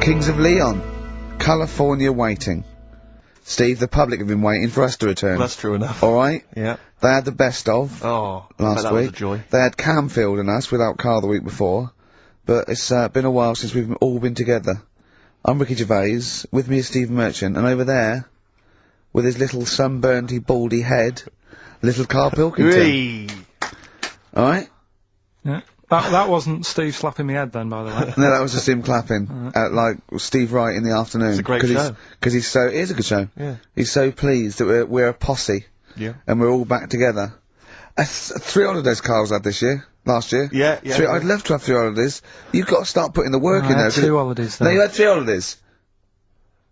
Kings of Leon, California waiting. Steve, the public have been waiting for us to return. That's true enough. Alright? Yeah. They had the best of Oh, last that week. was a joy. They had Camfield and us without Carl the week before. But it's been a while since we've all been together. I'm Ricky Gervais, with me is Steve Merchant, and over there, with his little sunburnedy, baldy head, little Karl Pilkington. Alright? Yeah. That wasn't Steve slapping me head then, by the way. No, that was just him clapping, like Steve Wright in the afternoon. It's a great show. Because he's so, it is a good show. Yeah. He's so pleased that we're a posse. Yeah. And we're all back together. 3 holidays Carl's had this year. Last year. Yeah, yeah. I'd love to have 3 holidays. You've got to start putting the work in there. I had 2 holidays though. No, you had 3 holidays.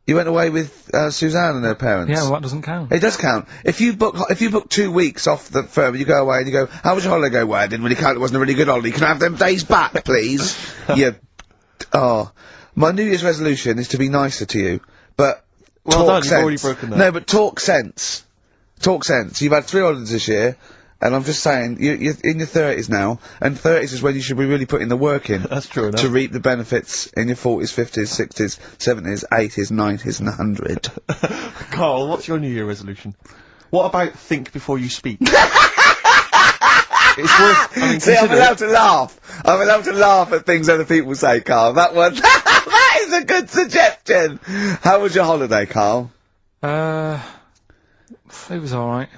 You went away with Suzanne and her parents. Yeah, well that doesn't count. It does count. If you book 2 weeks off the firm, you go away and you go, how was your holiday? Go, well, I didn't really count, it wasn't a really good holiday. Can I have them days back, please? My New Year's resolution is to be nicer to you, but well talk done, sense. you've already broken that. No, but talk sense. Talk sense. You've had 3 holidays this year, and I'm just saying, you're in your 30s now, and 30s is when you should be really putting the work in. That's true enough. To reap the benefits in your 40s, 50s, 60s, 70s, 80s, 90s, and 100. Carl, what's your New Year resolution? What about think before you speak? It's worth, I mean, see, I'm consider allowed to laugh. I'm allowed to laugh at things other people say, Carl. That one, that is a good suggestion. How was your holiday, Carl? It was alright.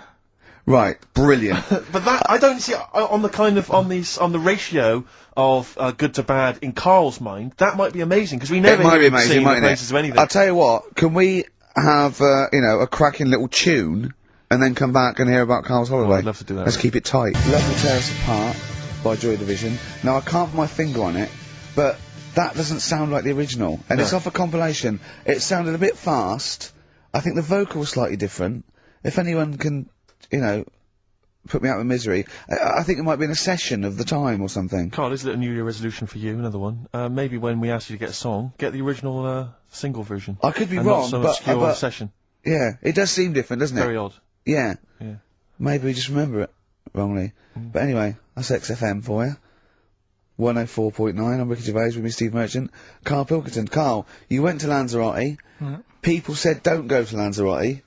Right, brilliant. But that, I don't see, on the kind of, on the ratio of, good to bad in Carl's mind, that might be amazing, because we never It might be hear him amazing, sing the mightn't praises of it? anything. I'll tell you what, can we have, you know, a cracking little tune, and then come back and hear about Carl's holiday? Oh, I'd love to do that. Let's keep it tight. Let Me Tear Us Apart by Joy Division. Now, I can't put my finger on it, but that doesn't sound like the original. And it's off a compilation. It sounded a bit fast. I think the vocal was slightly different. If anyone can, you know, put me out of misery, I think it might be in a session of the time or something. Carl, is it a New Year resolution for you? Another one. Maybe when we ask you to get a song, get the original, single version. I could be and wrong, not some but, obscure session. Yeah, it does seem different, doesn't it? Very odd. Yeah. Yeah. Maybe we just remember it wrongly. But anyway, that's XFM for you. 104.9, I'm Ricky Gervais with me, Steve Merchant. Karl Pilkington. Carl, you went to Lanzarote. People said don't go to Lanzarote.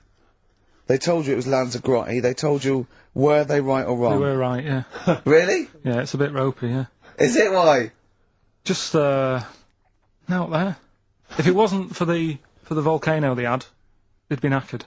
They told you it was Lanzarote. They told you, were they right or wrong? They were right, yeah. Really? Yeah, it's a bit ropey, yeah. Is it? Why? Just, out there. If it wasn't for the volcano they had, they'd been knackered.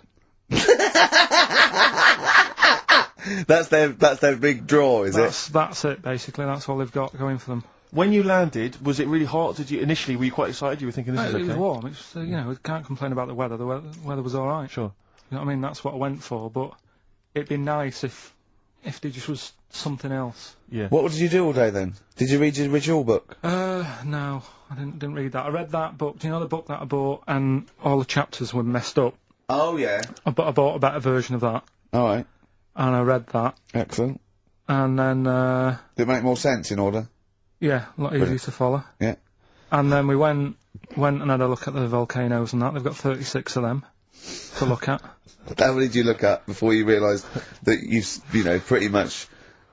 That's their big draw, is it? That's it, basically. That's all they've got going for them. When you landed, was it really hot? Initially, were you quite excited? You were thinking this is okay? It was warm. It's, you know, we can't complain about the weather. The weather was alright. Sure. You know what I mean? That's what I went for, but it'd be nice if there just was something else. Yeah. What did you do all day then? Did you read your ritual book? No, I didn't read that. I read that book. Do you know the book that I bought, and all the chapters were messed up? Oh, yeah. I bought a better version of that. Alright. And I read that. Excellent. And then, Did it make more sense in order? yeah, a lot easier to follow. Yeah. And then we went and had a look at the volcanoes and that. They've got 36 of them to look at. How many did you look at before you realised that you know, pretty much,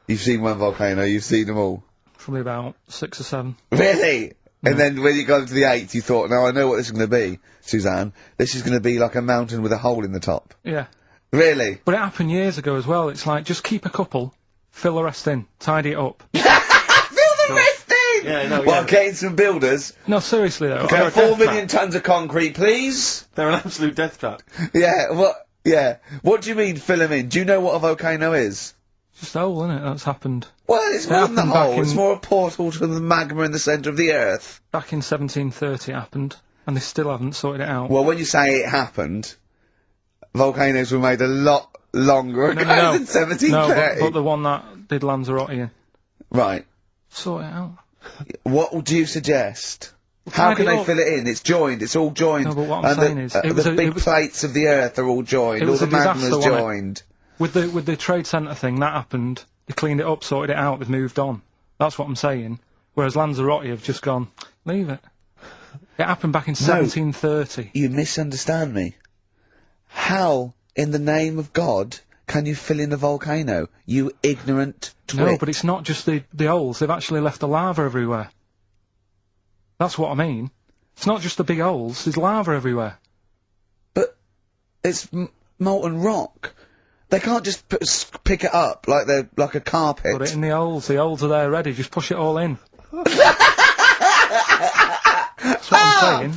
you've seen one volcano, you've seen them all? Probably about 6 or 7. Really? And then when you got to the 8th, you thought, now I know what this is going to be, Suzanne. This is going to be like a mountain with a hole in the top. Yeah. Really? But it happened years ago as well. It's like, just keep a couple, fill the rest in, tidy it up. Fill the rest in! Yeah, no, Well, getting some builders. No, seriously though. Okay, 4 million tons of concrete, please. They're an absolute death trap. Yeah, what do you mean fill them in? Do you know what a volcano is? Just a hole, innit? That's happened. Well, it's more than a happened back hole, it's more a portal to the magma in the centre of the earth. Back in 1730 it happened, and they still haven't sorted it out. Well, when you say it happened, volcanoes were made a lot longer ago than 1730. No, but the one that did Lanzarote in. Right. Sort it out. What would you suggest? How can they fill it in? It's joined, it's all joined. No, but what I'm saying is, the big plates of the earth are all joined, all the magma's joined. With the trade centre thing, that happened. They cleaned it up, sorted it out, they've moved on. That's what I'm saying. Whereas Lanzarote have just gone, leave it. It happened back in 1730. You misunderstand me. How, in the name of God, can you fill in a volcano, you ignorant twit? No, but it's not just the holes. They've actually left the lava everywhere. That's what I mean. It's not just the big holes. There's lava everywhere. But it's molten rock. They can't just pick it up like they're like a carpet. Put it in the holes. The holes are there ready. Just push it all in. That's what I'm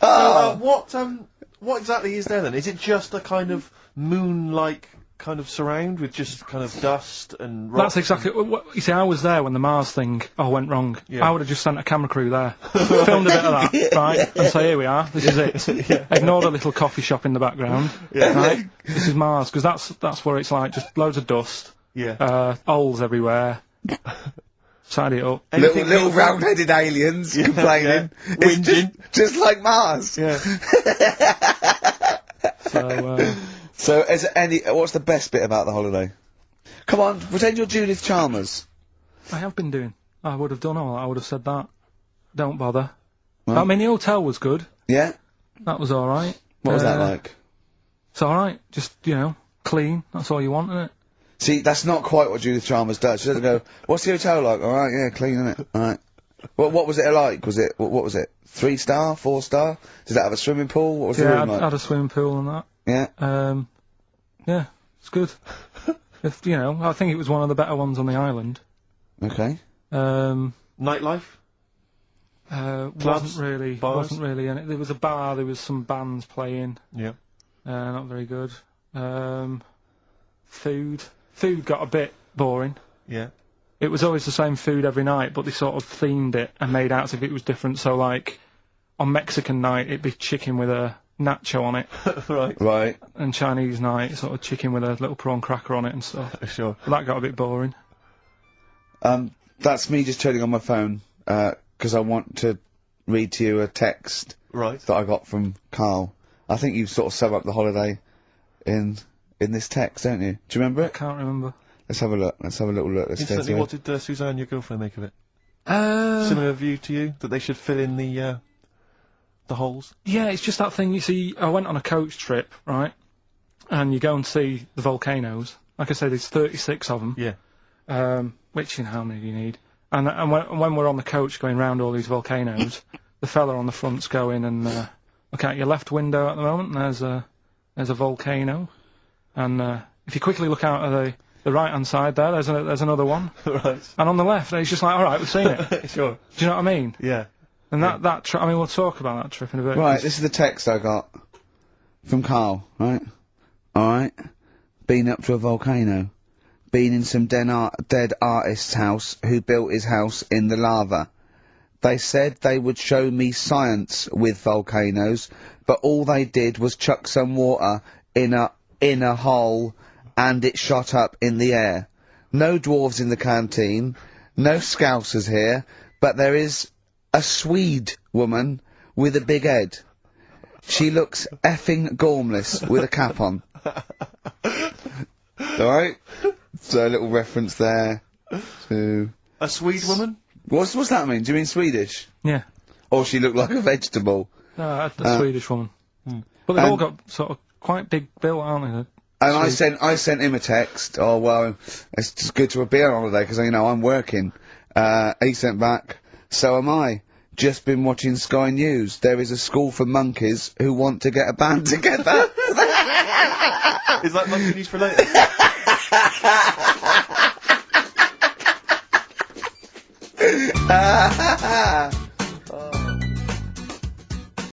saying. What exactly is there then? Is it just a kind of moon-like kind of surround with just kind of dust and rock? That's exactly what you see. I was there when the Mars thing went wrong. Yeah. I would have just sent a camera crew there, filmed a bit of that, right, and say, here we are. This is it. Yeah. Ignore the little coffee shop in the background. Yeah. Right. This is Mars because that's where it's like just loads of dust. Yeah. Holes everywhere. Tidy it up. Little round-headed aliens complaining. Yeah. It's just like Mars. Yeah. So, is there what's the best bit about the holiday? Come on, pretend you're Judith Chalmers. I have been doing. I would have done all that. I would have said that. Don't bother. Right. I mean, the hotel was good. Yeah? That was alright. What was that like? It's alright. Just, clean. That's all you want, isn't it? See, that's not quite what Judith Chalmers does. She doesn't go, what's the hotel like? Alright, yeah, clean, innit? Alright. What was it like? What was it? 3-star? 4-star? Does that have a swimming pool? What was the room like? I had a swimming pool and that. Yeah? Yeah, it's good. I think it was one of the better ones on the island. Okay. Nightlife? Clubs? Wasn't really in it. There was a bar, there was some bands playing. Yeah. Not very good. Food got a bit boring. Yeah. It was always the same food every night, but they sort of themed it and made out as if it was different. So, like, on Mexican night, it'd be chicken with a nacho on it. Right. And Chinese night, sort of chicken with a little prawn cracker on it and stuff. Sure. But that got a bit boring. That's me just turning on my phone, 'cause I want to read to you a text that I got from Carl. I think you sort of sum up the holiday in this text, don't you? Do you remember I it? can't remember. Let's have a look. Let's have a little look. Instantly, what did Suzanne, your girlfriend, make of it? Similar view to you? That they should fill in the holes? Yeah, it's just that thing, you see, I went on a coach trip, right? And you go and see the volcanoes. Like I said, there's 36 of them. Yeah. Which, how many do you need? And when we're on the coach going round all these volcanoes, the fella on the front's going and, look out your left window at the moment, and there's a volcano. And, if you quickly look out of the right-hand side there, there's another one. Right. And on the left, it's just like, alright, we've seen it. Sure. Do you know what I mean? Yeah. And that trip, I mean, we'll talk about that trip in a bit. Right, this is the text I got from Carl, right? Alright. Been up to a volcano. Been in some dead artist's house who built his house in the lava. They said they would show me science with volcanoes, but all they did was chuck some water in a hole and it shot up in the air. No dwarves in the canteen, no scousers here, but there is a Swede woman with a big head. She looks effing gormless with a cap on. Alright? So a little reference there to... A Swede woman? What's that mean? Do you mean Swedish? Yeah. Or she looked like a vegetable? No, a Swedish woman. But they've all got sort of quite big built, aren't they? And I sent him a text. Oh well, it's just good to be on holiday because I'm working. He sent back. So am I. Just been watching Sky News. There is a school for monkeys who want to get a band together. Is that monkey news for later? Ha ha ha!